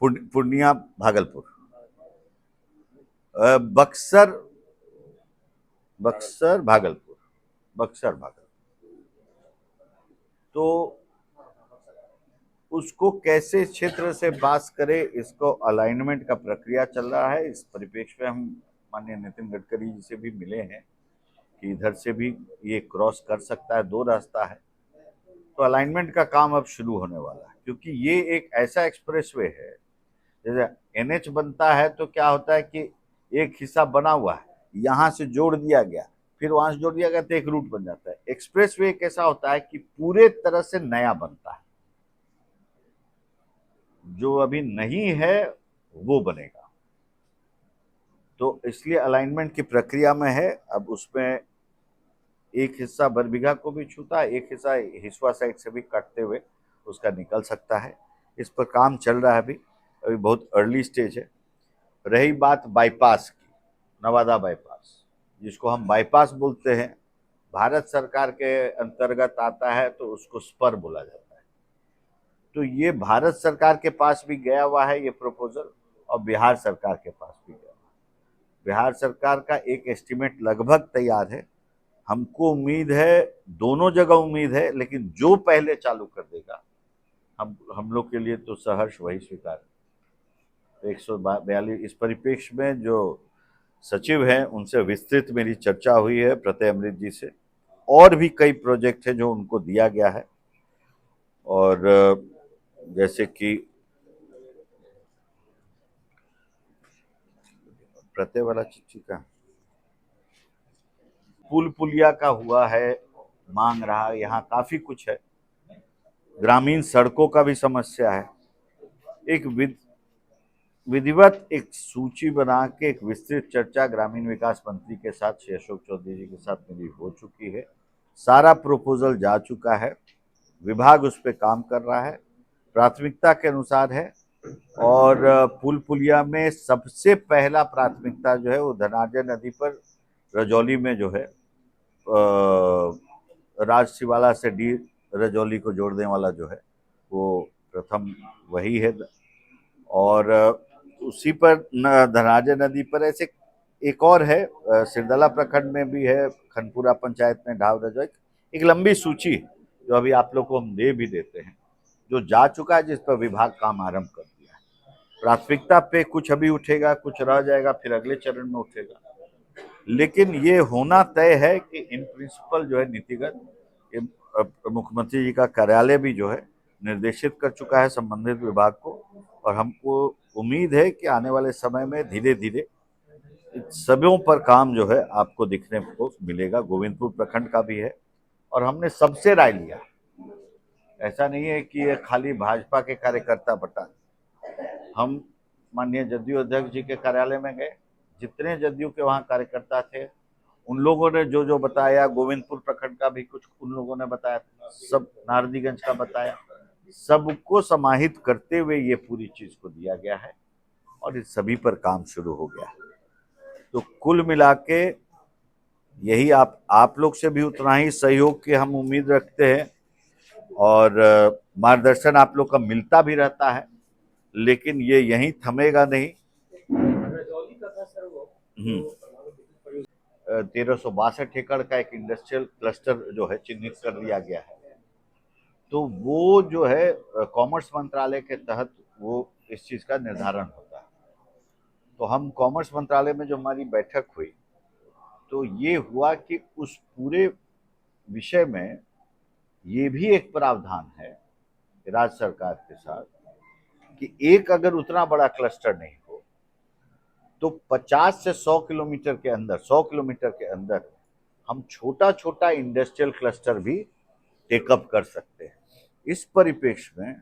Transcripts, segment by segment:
पूर्णिया भागलपुर, बक्सर, बक्सर भागलपुर, बक्सर भागलपुर। तो उसको कैसे क्षेत्र से पास करे, इसको अलाइनमेंट का प्रक्रिया चल रहा है। इस परिप्रेक्ष्य में हम माननीय नितिन गडकरी जी से भी मिले हैं कि इधर से भी ये क्रॉस कर सकता है, दो रास्ता है। तो अलाइनमेंट का काम अब शुरू होने वाला है, क्योंकि ये एक ऐसा एक्सप्रेसवे है, जैसे एनएच बनता है तो क्या होता है कि एक हिस्सा बना हुआ है, यहां से जोड़ दिया गया, फिर वहां से जोड़ दिया गया तो एक रूट बन जाता है। एक्सप्रेसवे एक ऐसा होता है कि पूरे तरह से नया बनता है, जो अभी नहीं है वो बनेगा। तो इसलिए अलाइनमेंट की प्रक्रिया में है। अब उसमें एक हिस्सा बरबीघा को भी छूता है, एक हिस्सा हिसुआ साइड से भी कटते हुए उसका निकल सकता है। इस पर काम चल रहा है, अभी बहुत अर्ली स्टेज है। रही बात बाईपास की, नवादा बाईपास जिसको हम बाईपास बोलते हैं, भारत सरकार के अंतर्गत आता है तो उसको स्पर बोला जाता है। तो ये भारत सरकार के पास भी गया हुआ है ये प्रपोजल, और बिहार सरकार के पास भी गया। बिहार सरकार का एक एस्टीमेट लगभग तैयार है। हमको उम्मीद है, दोनों जगह उम्मीद है, लेकिन जो पहले चालू कर देगा हम लोग के लिए तो सहर्ष वही स्वीकार है। 142 इस परिप्रेक्ष्य में जो सचिव हैं उनसे विस्तृत मेरी चर्चा हुई है, प्रत्यय अमृत जी से। और भी कई प्रोजेक्ट हैं जो उनको दिया गया है, और जैसे कि प्रत्यय वाला चिट्ठी का पुल पुलिया का हुआ है, मांग रहा है, यहाँ काफी कुछ है। ग्रामीण सड़कों का भी समस्या है। एक विधिवत एक सूची बना के एक विस्तृत चर्चा ग्रामीण विकास मंत्री के साथ, श्री अशोक चौधरी जी के साथ मेरी हो चुकी है। सारा प्रपोजल जा चुका है, विभाग उस पर काम कर रहा है, प्राथमिकता के अनुसार है। और पुल पुलिया में सबसे पहला प्राथमिकता जो है वो धनार्जय नदी पर रजौली में जो है, राजसिवाला से डी रजौली को जोड़ने वाला जो है वो प्रथम वही है। और उसी पर धनार्जय नदी पर ऐसे एक और है, सिरदला प्रखंड में भी है, खनपुरा पंचायत में ढाव रजौली। एक लंबी सूची जो अभी आप लोग को हम दे भी देते हैं, जो जा चुका है, जिस पर विभाग काम आरंभ कर दिया है। प्राथमिकता पे कुछ अभी उठेगा, कुछ रह जाएगा, फिर अगले चरण में उठेगा। लेकिन ये होना तय है कि इन प्रिंसिपल जो है नीतिगत, मुख्यमंत्री जी का कार्यालय भी जो है निर्देशित कर चुका है संबंधित विभाग को। और हमको उम्मीद है कि आने वाले समय में धीरे धीरे सभी पर काम जो है आपको दिखने को मिलेगा। गोविंदपुर प्रखंड का भी है, और हमने सबसे राय लिया। ऐसा नहीं है कि ये खाली भाजपा के कार्यकर्ता बटा। हम माननीय जदयू अध्यक्ष जी के कार्यालय में गए, जितने जदयू के वहाँ कार्यकर्ता थे उन लोगों ने जो जो बताया, गोविंदपुर प्रखंड का भी कुछ उन लोगों ने बताया, सब नारदीगंज का बताया, सबको समाहित करते हुए ये पूरी चीज को दिया गया है, और इस सभी पर काम शुरू हो गया है। तो कुल मिला के यही आप लोग से भी उतना ही सहयोग की हम उम्मीद रखते हैं, और मार्गदर्शन आप लोग का मिलता भी रहता है, लेकिन ये यहीं थमेगा नहीं। 1362 एकड़ का एक इंडस्ट्रियल क्लस्टर जो है चिन्हित कर दिया गया है। तो वो जो है कॉमर्स मंत्रालय के तहत वो इस चीज का निर्धारण होता है। तो हम कॉमर्स मंत्रालय में जो हमारी बैठक हुई, तो ये हुआ कि उस पूरे विषय में ये भी एक प्रावधान है राज्य सरकार के साथ कि एक अगर उतना बड़ा क्लस्टर नहीं हो तो 50 से 100 किलोमीटर के अंदर, 100 किलोमीटर के अंदर हम छोटा छोटा इंडस्ट्रियल क्लस्टर भी टेकअप कर सकते हैं। इस परिप्रेक्ष्य में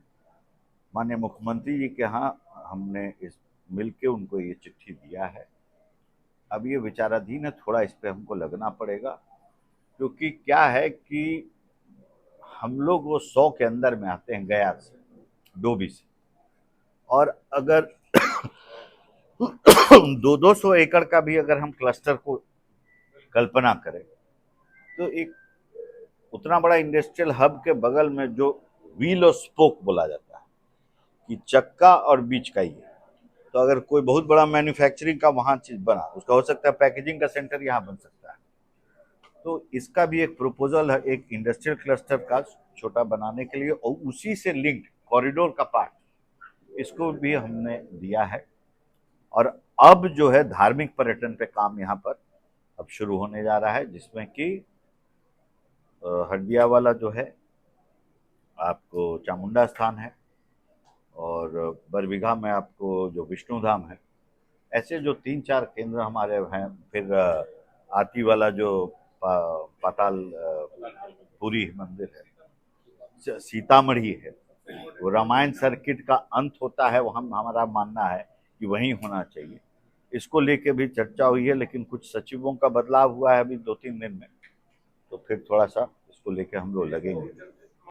माननीय मुख्यमंत्री जी के यहाँ हमने इस मिलके उनको ये चिट्ठी दिया है। अब ये विचाराधीन है, थोड़ा इस पे हमको लगना पड़ेगा, क्योंकि क्या है कि हम लोग वो 100 के अंदर में आते हैं गया से, डोभी से, और अगर 200 एकड़ का भी अगर हम क्लस्टर को कल्पना करें, तो एक उतना बड़ा इंडस्ट्रियल हब के बगल में जो व्हील और स्पोक बोला जाता है, कि चक्का और बीच का ही है। तो अगर कोई बहुत बड़ा मैन्युफैक्चरिंग का वहाँ चीज बना, उसका हो सकता है पैकेजिंग का सेंटर यहाँ बन सकता है। तो इसका भी एक प्रपोजल है एक इंडस्ट्रियल क्लस्टर का छोटा बनाने के लिए, और उसी से लिंक्ड कॉरिडोर का पार्ट इसको भी हमने दिया है। और अब जो है धार्मिक पर्यटन पे काम यहाँ पर अब शुरू होने जा रहा है, जिसमें कि हल्दिया वाला जो है आपको चामुंडा स्थान है, और बरबीघा में आपको जो विष्णु धाम है, ऐसे जो 3-4 केंद्र हमारे हैं। फिर आती वाला जो पाताल पुरी मंदिर है, सीतामढ़ी है, वो रामायण सर्किट का अंत होता है, वो हमारा मानना है कि वहीं होना चाहिए। इसको लेके भी चर्चा हुई है, लेकिन कुछ सचिवों का बदलाव हुआ है अभी 2-3 दिन में, तो फिर थोड़ा सा इसको लेके हम लोग लगेंगे।